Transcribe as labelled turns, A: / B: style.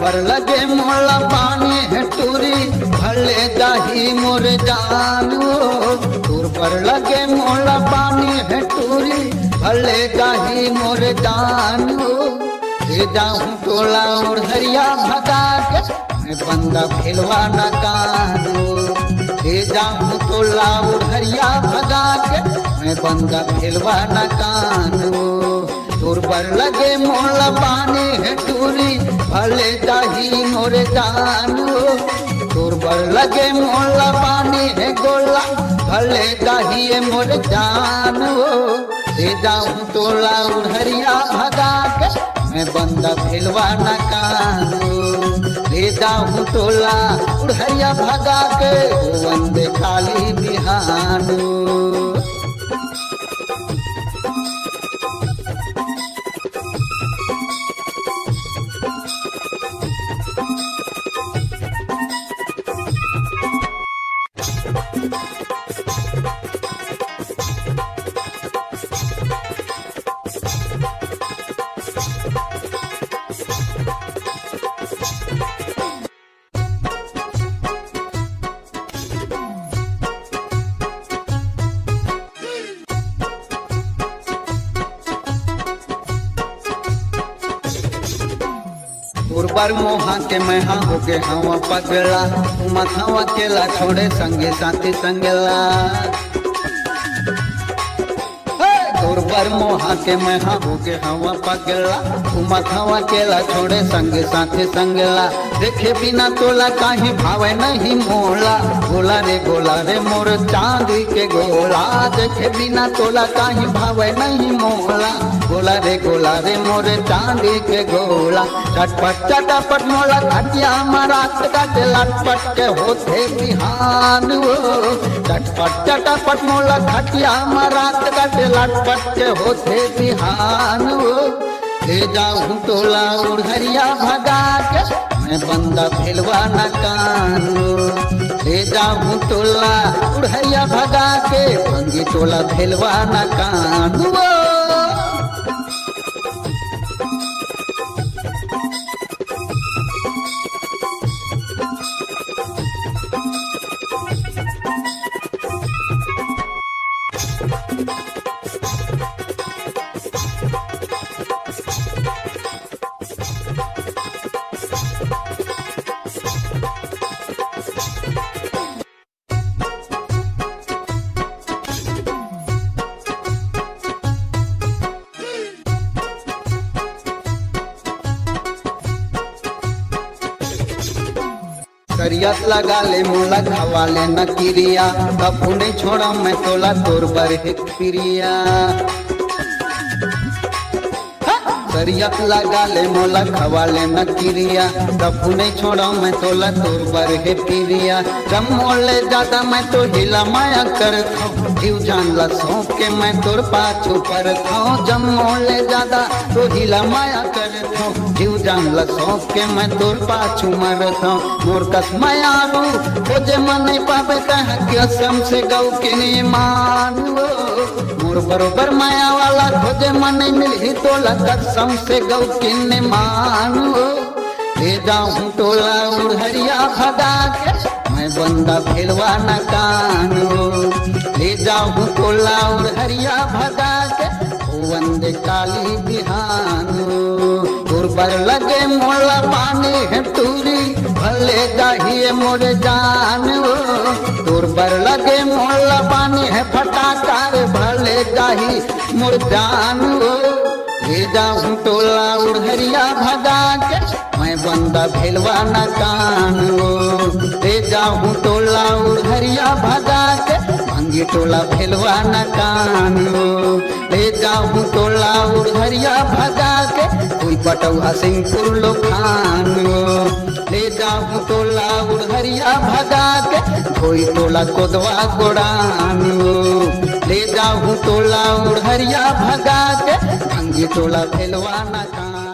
A: पर लगे मोला पानी है टूरी भले जाही मोर जानो। दूर पर लगे मोला पानी है टूरी भले जाही मोर जानो। ले जाऊं टोला और हरिया भगा के मैं बंदा फिलवा न कानो। ले जाऊं टोला और हरिया भगा के मैं बंदा फिलवा न कानो। दूर पर लगे मोला पानी है टूरी भले जाही मोर जानो। दूर पर लगे मोला पानी है गोला भले जाही मोर जानो। ले जाऊं टोला उड़हरिया भगा के मैं बंदा फिलवा न कानो। ले जाऊं टोला उड़हरिया भगा के वंदे काली बिहानो। पर मोहा के मैं हाँ हो के हवा पगला मथावा केला छोड़े संगे साथी संगला। पर मोहा के मैं हाँ हो के हवा पगला मथावा केला छोड़े संगे साथी संगला। देखे बिना तोला काहे भावे नहीं मोला। गोला रे मोर चांदी के गोला। देखे बिना तोला काहे भावे नहीं मोला। गोला रे मोर चांदी के गोला। चटपट चटपट मोला घटिया मरात काटे लटपट के होते बिहान। चटपट चटपट मोला घटिया मरात काटे लटपट के होते बिहान। ले जाऊं टोला उड़हरिया भगा के मैं बंदा फिलवा न कानो। ले जाऊं टोला उड़हरिया भगा के भंगी टोला फिलवा न कानो। करियत लगा ले मोला खवा ले न किरिया। कबू नहीं छोड़ा मैं तोला तोर बर है प्रिया। करियत लगा ले मोला खवा ले न किरिया। कबू नहीं छोड़ा मैं तोला तोर बर है प्रिया। जब मोले ज्यादा मैं तो हिला माया कर जीव जान ला सौंप के मैं तोर पाछू पर खाऊं। जब मोले ज्यादा तो हिला माया कर जीव जान ला सौंप के मैं तोर पाछू मर खाऊं। मोर कस मायारू खोजे मन नहीं पावे कह कसम से गौ के नहीं मानो। मोर बरोबर माया वाला खोजे मन नहीं मिली तोला कसम से गौ के नहीं मानो। ले जाऊं टोला उड़हरिया भगा के मैं बंदा फिलवा न कानो। ले जाऊं टोला उड़हरिया भगा के वंदे काली बिहानो। दूर पर लगे मोला पानी है टूरी भले जाही मोर जानो। दूर पर लगे मोला पानी है फटाकार भले जाही मोर जानो। ले जाऊं टोला उड़हरिया भगा के मैं बंदा फिलवा न कानो। ले जाऊं टोला उड़हरिया भगा के भंगी टोला फिलवा न कानो। ले जाऊं टोला उड़हरिया भगा के कोई पटौहा सिंहपुर लो खानो। ले जाऊं टोला उड़हरिया भगा के कोई टोला कोदवा गोड़ानो। ले जाऊं टोला उड़हरिया भगा के भंगी टोला भेलवा ना कहाँ।